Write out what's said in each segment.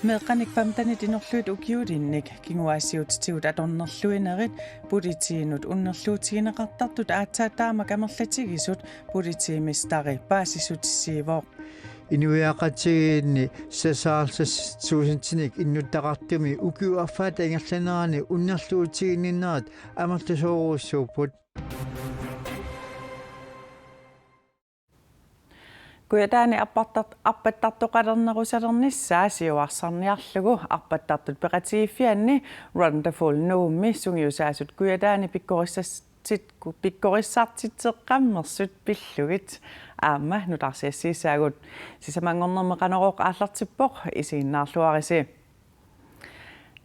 Meqanik pamtanit inorluut ukiulinnik kinguaasiutigut atornerluinerit pulitiinut unnerluutigineqartartut aatsaattaamak amerlatigisut pulitiimistari paasissutissiivoo inuiaqatigiinni sasaalsassuusintinik innuttaqartumi ukiuaffaata ingerlanaani unnerluutiginninnerat amerlasooruussuuput Kuitaani appattartoqalernerussalernissaa siuarsarniarlugu appattartut peqatiiffianni Wonderful Nuummi sungiusaasut kuitaani pikkorissartitseqqammersut pillugit aamma nutarsiassisaagut sisamangornermeqaneroq aallartippoq isiinnaarluarisi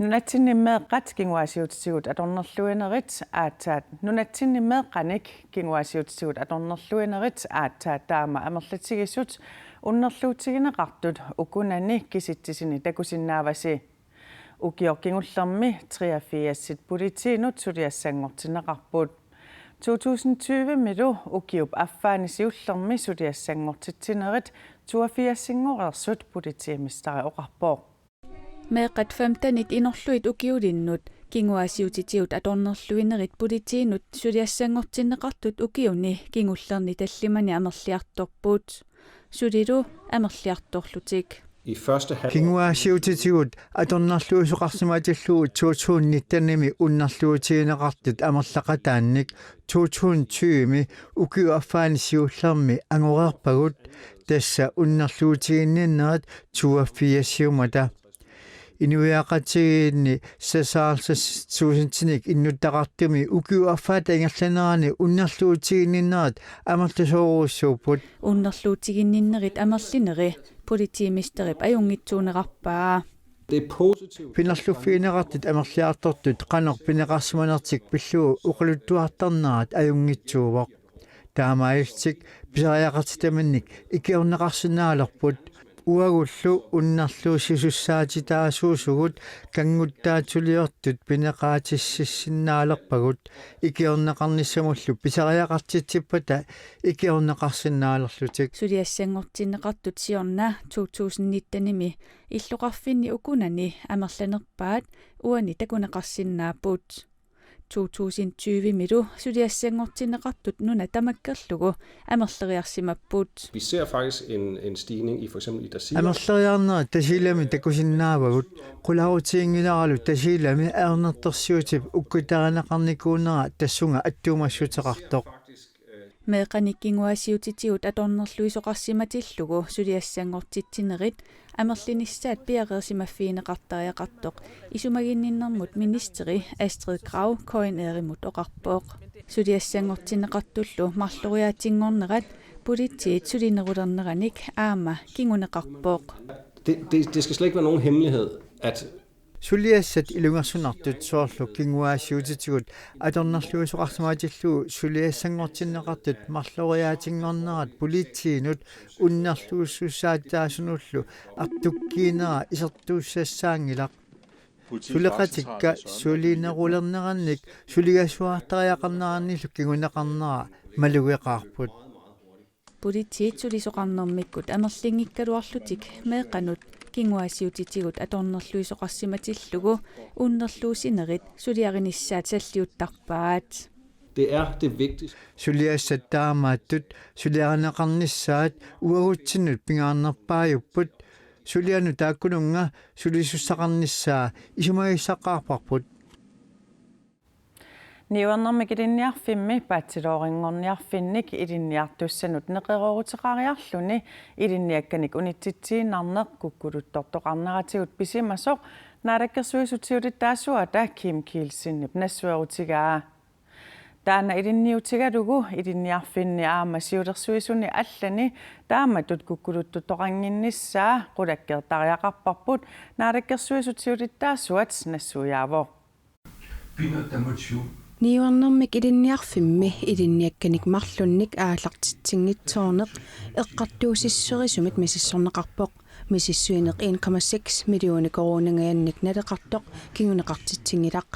Nunatsinnimeeqqat kinguasiutitigut atornerluinerit aatsaat nunatsinnimeeqqanik kinguasiutitigut atornerluinerit aatsaat taama amerlatigisut unnerluutigineqartut ukunani kisittisini takusinnaavasi ukiorkingullermi 83 pulitiinut suliassangortineqarput 2020 milu ukiup affaanisiullermi suliassangortitsinerit 82-singorlersut pulitiimistari oqarpooq Meeqat famtanit inorluit ukiulinnut kinguasiutitigut atornerluinerit pulitiinut suliassangortinneqartut ukiuni kingullerni tallimani amerliartorput sulilu amerliartorlutik kinguasiutitigut atornerluusoqarsimaatillugu 2019 unnerluutigineqartut amerlaqataannik 2020 ukiu affaanisiullermi angoreerpagut tassa unnerluutiginninnerat 82-siumata inuiaqatigiinni sasaalsassuusintinik innuttaqartumi ukiuaffaata ingerlanaani unnerluutiginninnerat amerlasooruussuuput unnerluutiginninnerit amerlineri pulitiimisterip ajungitsuuneqarpaa Pinerluffiineqartit amerliaartortut qaner pineqarsimanertik pillugu uqaluttuartarnarat ajungitsuuvoq taamailtik pisariaqartitamannik ikiorneqarsinaalerput uagullu unnerluusisussaatitaasuusugut kanguttaatuliortut pineqaatissinnaalerpagut ikiorneqarnissamullu pisariaqartitippata ikiorneqarsinnaalerlutik suliassangortinneqartut siorna 2019 illuqarfinni ukunani amerlanerpaat uani takuneqarsinnaaput 2020 milu suliassangortinneqartut nuna tamakkerlugu amerleriarsimapput. Vi ser faktisk en stigning i for eksempel i Tasiilaq. Amerleriarnera Tasiilami takusinnaavagut qulaarutiingilaralu Tasiilami aernertersiutip ukkutarineqarnikuunera tassunga attuumassutеқартоq meeqanikkinguasiutitigut atornerluisoqarsimatillugu suliassangortitsinerit amerlinissaat piaqersimaffiineqartariaqartoq isumaginninnermut ministeri Astrid Krag koineerimut oqarpooq suliassangortinneqartullu marloriaatingornerat politiet sulinerulerneranik aama kinguneqarpooq Det skal slet ikke være nogen hemmelighed at Suliassat ilungersunartut soorlu kinguasiutitigut atornerluisoqarsimaatillugu suliassangortinneqartut marloriaatingornerat politiinut unnerluussussaataasunullu artukkiinera isertuussassaangilaq suleqatikka suliinerulernerannik suligasuartariaqarneranillu kinguneqarnera malugeqaarput politiet sulisoqarnermikkut amerlingikkaluarlutik meeqanut kinguasiutitigut atornerluisoqarsimatillugu unnerluusinerit suliarinissaat salliuttarpaat det er det vigtigste suliassattaamaattut suliarineqarnissaat uagutsinut pingaarnerpaajupput sulianu taakkununga sulisussaqarnissaa isumagissaqqaarparput Niuannermik ilinniarfimmi paatsilooringorniarfinnik ilinniartussanut neqerorutеqariarluni ilinniakkanik unitsitsiinarneq kukkuluttortoqarneratigut pisimasoq naalakkersuisutiutittaasuata Kim Kielsinnip nassuerutigaa taana ilinniutigalugu ilinniarfinni aama siulersuisuni allani taamatut kukkuluttortoqanginnissaa qulakkertariaqarparput naalakkersuisutiutittaasuat nassuyaavo Niuannermik ilinniarfimmi ilinniakkanik marlunnik aallartitsingitsoorneq eqqartuusisserisumit misissorneqarpoq misissuineq 1,6 millioni koronangayannik naleqartoq kinguneqartitsingilaq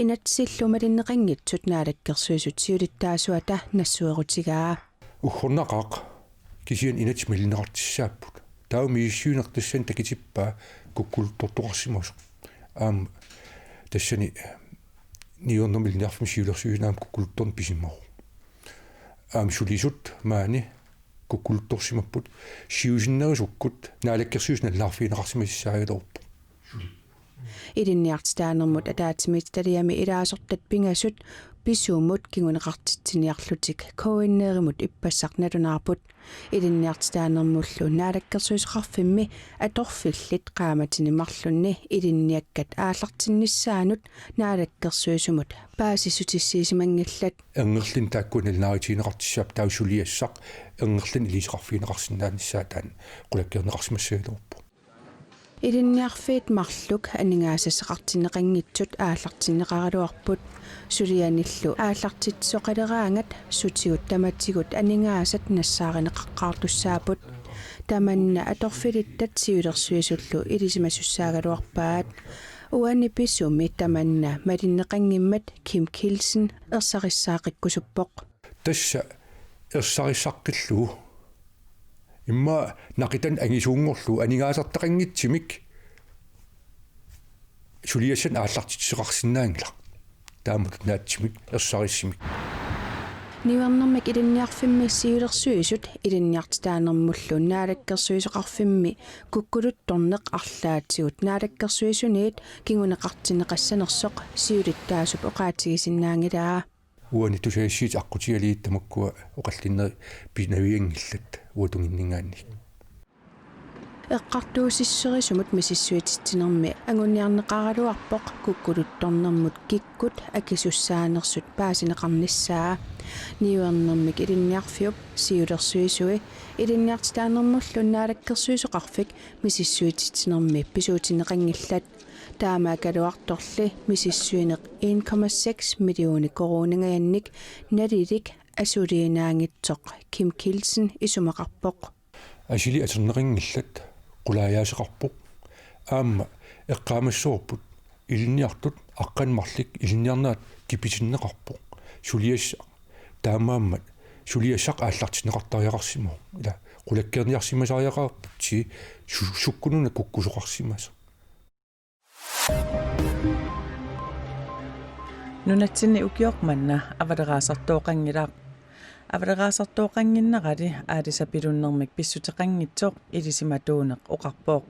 inatsillumalinnеqanngitsut naalakkersuisut siulittaasuata nassuerutigaa ухорнaqaq kisian inat millinaqartissaaput taumi issuinertassan takitippaa kukkultortoqarsimus tassani niornermilniarfimisiulersuinaam kukkultorn pisimmoq sulisut maani kukkultorsimapput siusinnerisukkut naalakkersuusnallarfiineqarsimasissaagalorpu Idinniartitaanermut ataatsimit taliami ilaasortat pingasut pisuumut kinguneqartitsiniarlutik koinneerimut ippassarnalunaarput idinniartitaanermullu naalakkersuisqarfimmi atorfillit qaamatinimarlunni idinniakkat aallartinnissaanut naalakkersuisumut paasissutissiisimangillat engerlin taakkunilnaaritiineqartissaap tausuliassaq engerlin iliisqarfiineqarsinnaannissaatan qulakkerneqarsimassagalorpu Idinniarfiit marluk aningaasasaqartinneqanngitsut aallartinneqaraluarput sulianillu aallartitsoqaleraangat sutigut tamatigut aningaasat nassaaриneqaqqaartussaaput tamanna atorfilittat siulersuisullu ilisimasussaagaluarpaat uani pisumi tamanna malinneqanngimmat Kim Kielsen ersarissaaqikkusuppoq tassa ersarissaqqillu imma naqitan angisuungorlu anigaasartaqanngitsimik suliassan aallartitseqarsinnaangila taamut naatsimik ersarissimik Niuarnermak idinniarfimmi siulersuisut idinniartitaanermullu naalakkersuisoqarfimmi kukkuluttorneq arlaatigut naalakkersuisuniit kinguneqartineqassanersoq siulittaasup oqaatigisinnaangilaa uani tusaassiit aqqutialiittamakkua oqallinneri pinaviangillat uatunginningaannik eqqartuusisserisumut misissuitittinermi angunniarneqaraluarpoq kukkuluttornermut kikkut akisussaanersut paasineqarnissaa niuernermik idinniarfiup siulersuisui idinniartitaanermullu naalakkersuisoqarfik misissuitittinermi pisuutineqangillat taamaakaluartorli misissuineq 1,6 millioni koruningayannik nalilik asuliinaangitsoq Kim Kielsen isumaqarpoq asili aterneqingillat qulaayaasiqarpoq aamma eqqaamassuorput ilinniartut aqqanmarlik ilinniarnaat kipisinneqarpoq suliassa taamaammat suliassaq aallartineqartariaqarsimu ila qulakkerniarsimasariaqarput si sukkununa kukkusoqarsimas Nunatsinni ukiormanna avaderaasartooqangilaaq avaderaasartooqanginnerali aalisapilunnermik pissuteqanngitsoq ilisimatuuneq oqarpooq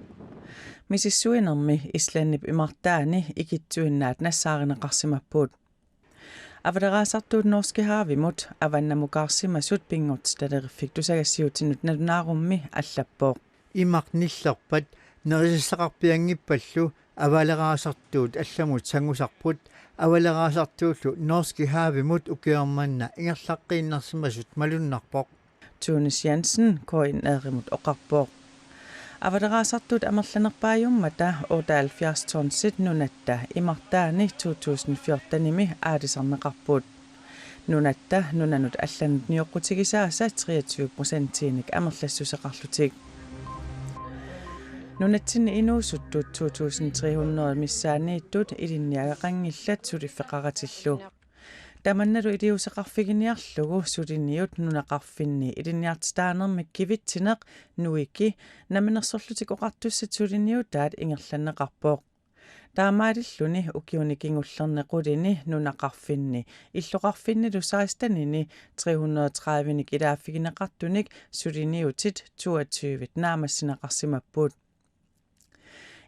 misissuinermi islanip imartaani ikitsuinnaat nassaarineqarsimappuut avaderaasartuut norske haavimut avannamukaarsimasut pingortitalerifik tusagassiutinut nalunaarummi allappooq имақниллерпат нерисассақарпиангиппаллу авалераасартуут алламут сангусарпут авалераасартууллу норски хаавимут укиорманна ингерлаққииннерсимасут малуннарпоқ Tunis Jensen koinneerimut oqarpooq avaderaasartuut amerlanerpaajumata 78 tonsit nunatta imartaani 2014-nimi aalisarneqarpuut nunatta nunanut allanut nioqqutigisaasa 23%-inik amerlassuseqarlutik nunatsinni inuusuttuut 2300 missaaniittut ilinniagaqangillat sulifeqaratillu tamannalu iliuseqarfiginiarlugu sulinniut nunaqarfinni ilinniartitaanermik kivitsineq nuiki naminersorlutik oqartussat sulinniutaat ingerlanneqarpooq taamaalilluni ukiunikingullernequlini nunaqarfinni illoqarfinnilu saistanini 330-nik ilaafigineqartunik sulinniutit 22 naamassineqarsimappuut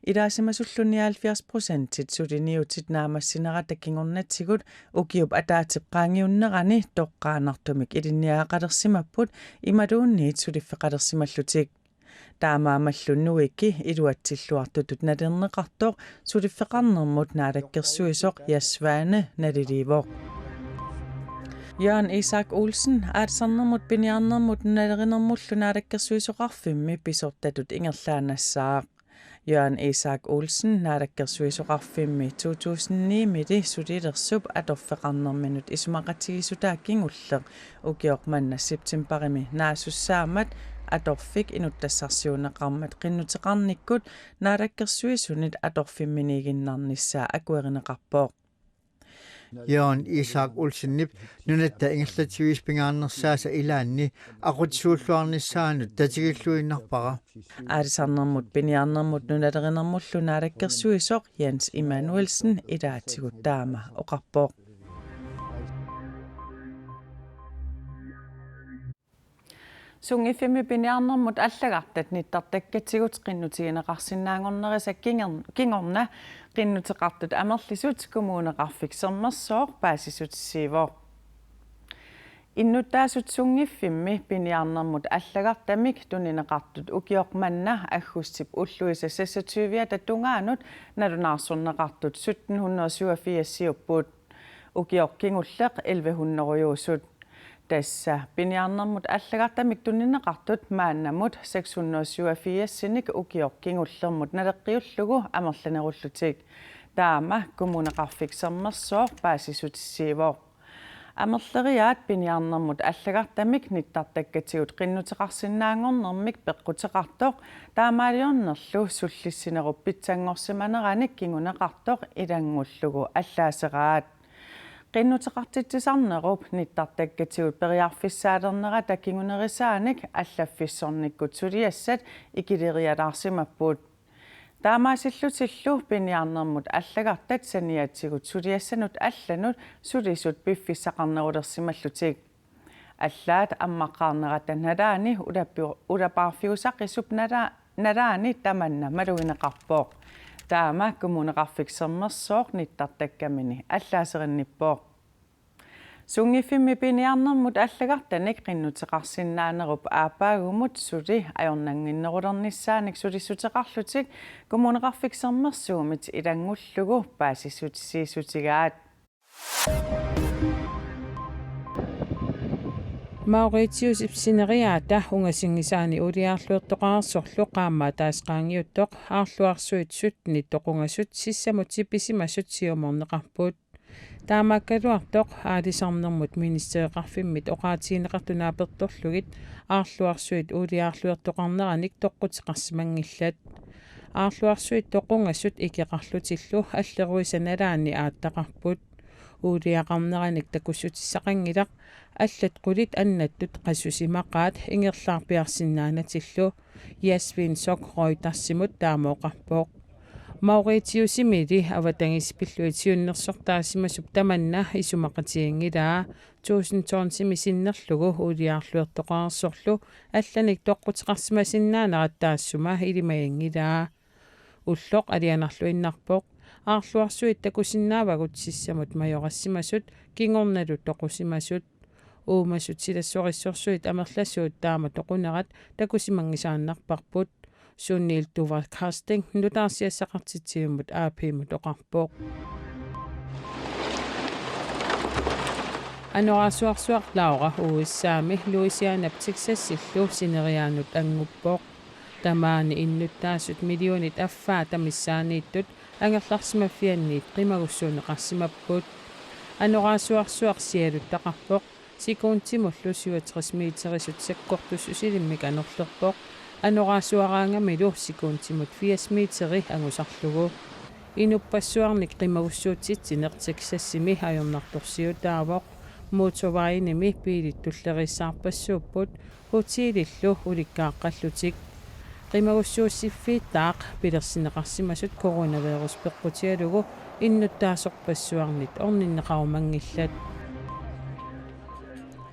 Ilaasimasullunia 70% suliniutit naamassinera kingornatsigut ukiup ataatepqaangiunnerani toqqaanartumik ilinniaqalersimapput imaluunniit suliffeqalersimallutik taamaamallunuiki iluatsilluartutut nalerneqartoq suliffeqarnermut naalakkersuisoq Jasvaane naliliivoq Jørgen Isak Olsen aarsannermut piniarnermut nalerinermullu naalakkersuisoqarfimmi pisortatut ingerlaanassaaq Jørgen Isak Olsen naalakkersuisoqarfimmi 2009-mili sulilersup atorfeqarnerminut isumaqatigisutaakingulleq ukiormanna septemberimi naasussaamat atorfik inuttassarsuuneqarmat qinnuteqarnikkut naalakkersuisunit atorfimminiiginnarnissaa akuerineqarpooq Jørgen Isak Olsen-nip nunatta ingerlativispingaarnersaasa ilaanni aqutsuulluarnissaanut tatigilluinnarpara Aadisarnermut piniarnermut nunalerinermullu naalakkersuisoq Jens Emanuelsen ilaatigut taama oqarpooq. Sungifimi piniarnermut allagartat nittartakkatigut qinnutigineqarsinnaangornerisa kingorna qinnutiqartut amerlisut kommuneqarfiksermersoor paasisutissiivooq. Innuttaasut sungifimi piniarnermut allagartamik tunineqartut ukioqmanna aggussip ulluisa sassatyvia tatungaanut nalunaarsurneqartut 1787 siuppuut ukioqqingulleq 1100 Tässä piniarnermut allagartamik tunineqartut maannamut 687 sinik ukioqqingullermut naleqqiullugu amerlanerullutik taama kommuneqarfiksermersoor paasisutissiivooq. Amerleriaat piniarnermut allagartamik nittartakkatigut qinnutiqarsinnaangornermik peqqutiqartoq taamaaliornerlu sullissinerup pitsangorsimaneраник kinguneqartoq ilangullugu allaaseqaat. Qinnutiqartitsisarnerup nittartakkatigut periarfissaalernerata takingunerisaanik allaffissornikkut suliassat ikilerialaarsimappuut. Taamaasillutillu piniarnermut allagartat saniaatigut suliassanut allanut sulisut piffissaqarnerulersimallutik. Allaat ammaqaarnerata nalaani ulapaarfiusaqisup nalaani tamanna malugineqarpooq. Taama kommuneqarfiksermersoor nittartakkamini allaaserannippoq. Sungifimi piniarnermut allagartanik qinnutiqarsinnaanerup aapaagumut suli ajornanginnerulernissaanik sulissuteqarlutik kommuneqarfiksermersuumit ilangullugu paasissutissiisutigaat. Mauritius ipsineriaata ungasingisaani uliarluertoqarsorlu qaammaa taasqaangiuttoq aarluarsuit nittoqungasut sissamut sipisimassut siumorneqarpuut taamaakkaluartoq aalisarnermut ministeriqarfimmit oqaatigineqartunaapertorlugit aarluarsuit uliarluertoqarneranik toqqutiqarsimangillat aarluarsuit toqungassut ikeqarlutillu alleruisanalaani aattaqarput uliaqarneranik takussutissaqangilaq аллат qulит аннаттут qassusimaqaat ingerlaarpiarsinnaanatillu Jasvin Sok Reuters-simut taamooqarpooq Mauritiusimili avatangissipilluitiunnersortaasimassup tamanna isumaqatiingilaa 1000 tonsimi sinnerlugu uliarluertoqarsorlu allanik toqqutiqarsimasinnaanerattaassuma ilimaingilaa ulloq alianarluinnarpoq aarluarsuit takusinnaavagut sissamut majorassimasut kingornalu toqusimasut uumasut silassorissorsuit amerlassuut taama toqunerat takusimangisaannarparput sunniiltuvar casting nutaarsiassaqartitsiumut aapimut oqarpooq anorasuarsuarlaura uissaami Louisiana Texasillu sineriaanut anguppoq tamaani innuttaasut millionit affaa tamissaaniittut angerlarsimaffianniit qimagussuuneqarsimapput anorasuarsuarsialuttaqarpoq sikuuntimullu 67 miiterisut sakkortussusilimmik anorlerpoq anorasuaraangamilu sikuuntimut 80 miiteri angusarlugu inuppassuarnik qimagussuutsitsineq Texassimi ajornartorsiutaavoq motorvejinimi piilittullerissarpassuupput hutiilillu ulikkaaqqallutik qimagussuussiffiittaaq pilersineqarsimasut coronavirus peqqutialugu innuttaasorpassuarnit orninneqarumangillat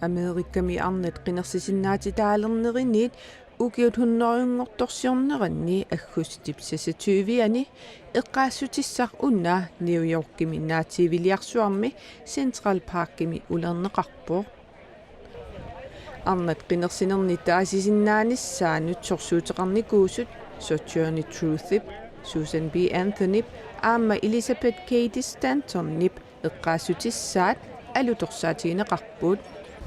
Amerikkami arnat qinersisinnaati taalernerinniit ukiut hunnerungortorsiorneranni aggussitipsassatyviani eqqaassutissaq unna New Yorkimi naatiiviliarsuarmi Central Parkimi ulerneqarpoq arnat qinersinerni taasisinnaanissaanuut sorsuuteqarnikuusut Sojourner Truthip Susan B. Anthony aamma Elizabeth Cady Stanton-nip eqqaassutissaat alutorsaatigineqarpuut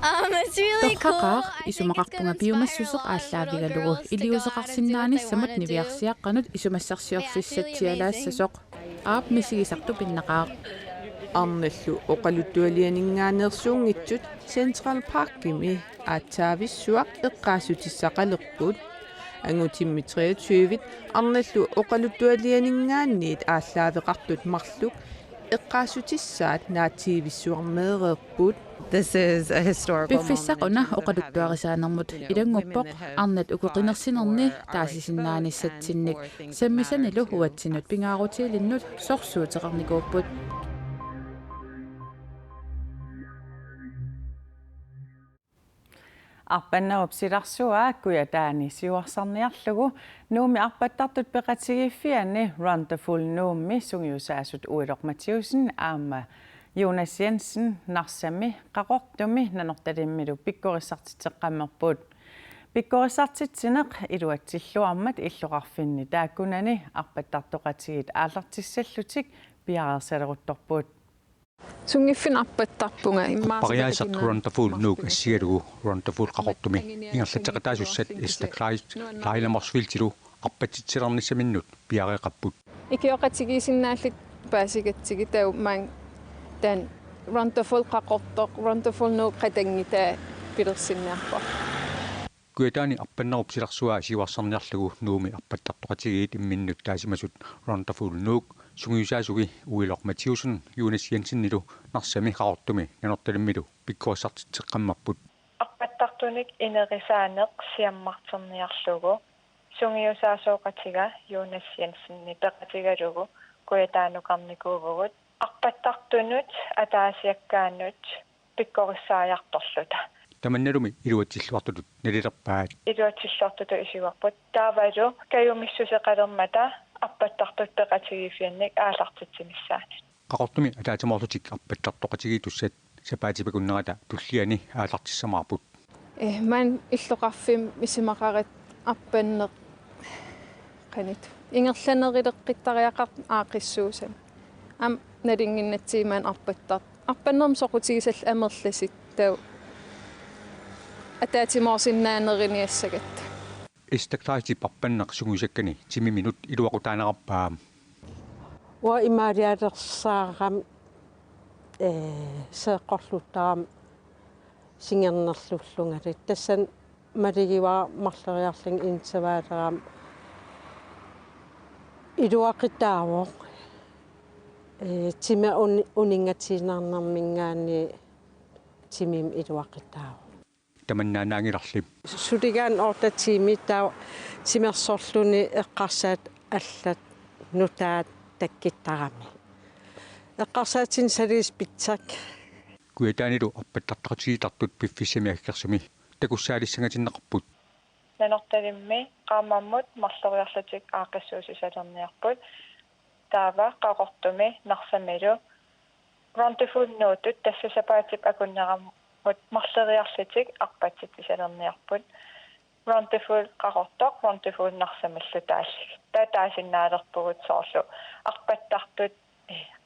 It's really cool. Toqqaqaaq isumaqarpunga piumassuseq ааllaавигалугу илиусеқарсиннаанissamut niviarsiaqqanut isumassarsiorfissatialaassasuq aap misigisartu pinnaqaaq arnallu oqaluttualianinngaaneersuungitsut Central Parkimi aattaavissuaq eqqaassutissaqalerput angutimmi 23 arnallu oqaluttualianingaanniit ааllaавеқартут марлук eqqaasutissat naatiivissuarmeereerput. This is a historical Piffissaquna oqaluttuarisaanermut ilanguppoq arnat ukeqinersinerni taasisinnaanissatsinnik sammisanilu huatsinut pingaarutiilinnut sorsuuteqarnikuupput Arpannaupsilarsuaa taani siuarsarniarlugu nuumi arpattartut peqatigiffiani Wonderful nuumi sungiusaasut uilormatiusin aama Jonas Jensen narsami qaqortumi nanortalimmilu pikkorissartitteqqammerput pikkorissartitsineq iluatsilluarmat illoqarfinni taakkunani arpattartoqatigit aallartissallutik piareersaleruttorput Sungiffin appattarpunga Pariaisat Wonderful nuuk assialugu Wonderful qaqortumi ingerlateqataasussat istakrait lailamorsviltilu arpatitsilernisaminnut piareeqapput Ikioqatigiisinnaallit paasigatsigitau maan tan Wonderful qaqortoq Wonderful nuuk qatangitaa pilersinniarpa Kuetaani arpannerupsilarsuaa siuarsarniarlugu nuumi arpattartoqatigiit imminnut taasimasut Wonderful nuuk sungiusaasugi uilormatiusun Jonas Jensennilu narsami qaqortumi nanortalimmilu pikkuassartitteqqammarput Arpattartunik inerisaaneq siammarterniarlugu sungiusaasooqatiga Jonas Jensenni peqatigalugu kuetaanuqarnikuuvugut arpattartunut ataasiakkaannut pikkorissaajartorluta Tamannalumi iluatsilluartutut nalilerpaat iluatsilluartutu isuarput taavalu kayumissuseqalermata arpattartut peqatigifiannik aallartitsimissaani qaqortumi ataatamorlutik arpattartoqatigiitussat sapaatipakunnerata tulliani aallartissamarput man illoqarfim isimaqarit arpanneq qanit ingerlanerileqqittariaqaq aaqissuusan am nalinginnatsiimaan arpannerm soqutigisall amerlasit tau ataatimorsinnaaneriniassagat istaktaiti pappanneq sunguisakkani 10 minut iluaqutaanaqarpaam wa imaarialersaaqam seeqqorluttaram singernerlullugalit tassan maligiwa marleriarling insavaaleram iluaqitaawoq tima uningatinarnarmingaani timim iluaqitaawoq tamannaanaangilarlim suligaan ortatimi taa simersorluni eqqarsaat allat nutaat takkittarami eqqarsaatin salis pitsak kuetaanilu arpattartaqatigitartut piffissami akkersumi takussaalissangatinneqarput nanortalimmi qaamammut marleriarlutik aaqissuusisalerniarput taava qaqortumi narsamilu Wonderful nuutut tassasapaatip akunneramut marleriarlutik arpatittisalerniarput Wonderful qaqortoq Wonderful narsamallu taasinnaalerpugut soorlu arpattartut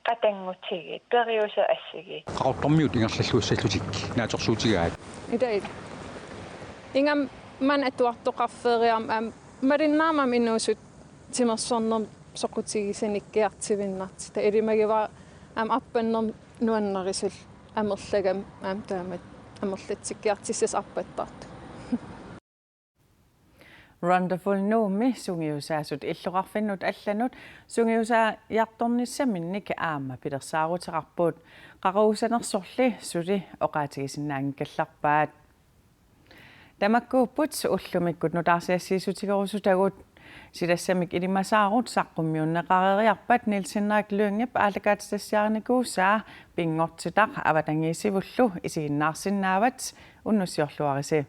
qatangutigit periusa assigi qaqortormiut ingerlalluussallutik naatorsuutigaat idait ingam man atuartoqarferiam am marinnaamam innuusut timersornerm soqutigisanikkiartivinnartita ilimagiva am appannerm nuannarisul amerlagam am taamat amerlatsikkiartissas arpattartu Wonderful nuumi sungiusaasut illoqarfinnut allanut sungiusaajartornissaminnik aama pilersaaruteqarput qaquusanersorli suli oqaatigisinnaangkallarpaat tamakkuupput ullumikkut nutaarsiassiisutigerusutagut silassamik ilimasaarut saqqummiunneqareriarpat Nielsenrik Lyngep aalakaatisassiarnikuusaa pingortitaq avatangiisivullu isiginnaarsinnaavat unnussiorluarisi